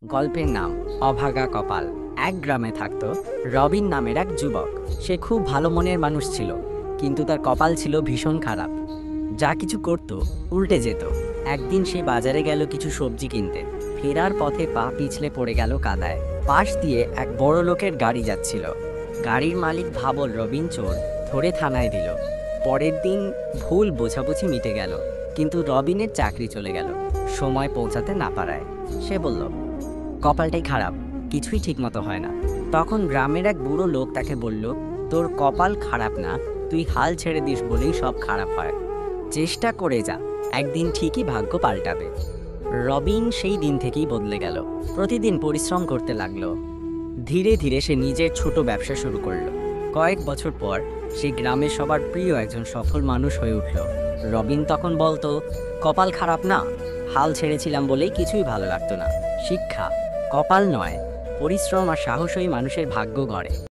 গল্পের নাম অভাগা কপাল। এক গ্রামে থাকতো রবিন নামের এক যুবক। সে খুব ভালো মনের মানুষ ছিল, কিন্তু তার কপাল ছিল ভীষণ খারাপ। যা কিছু করত উল্টে যেত। একদিন সে বাজারে গেল কিছু সবজি কিনতে। ফেরার পথে পা পিছলে পড়ে গেল কাদায়। পাশ দিয়ে এক বড় লোকের গাড়ি যাচ্ছিল। গাড়ির মালিক ভাবল রবিন চোর, ধরে থানায় দিল। পরের দিন ভুল বোঝাবুঝি মিটে গেল, কিন্তু রবিনের চাকরি চলে গেল সময় পৌঁছাতে না পারায়। সে বলল, কপালটাই খারাপ, কিছুই ঠিকমতো হয় না। তখন গ্রামের এক বুড়ো লোক তাকে বলল, তোর কপাল খারাপ না, তুই হাল ছেড়ে দিস বলেই সব খারাপ হয়। চেষ্টা করে যা, একদিন ঠিকই ভাগ্য পাল্টাবে। রবিন সেই দিন থেকেই বদলে গেল। প্রতিদিন পরিশ্রম করতে লাগলো। ধীরে ধীরে সে নিজের ছোট ব্যবসা শুরু করলো। কয়েক বছর পর সে গ্রামের সবার প্রিয় একজন সফল মানুষ হয়ে উঠল। রবিন তখন বলতো, কপাল খারাপ না, হাল ছেড়েছিলাম বলেই কিছুই ভালো লাগতো না। শিক্ষা, কপাল নয়, পরিশ্রম আর সাহসই মানুষের ভাগ্য গড়ে।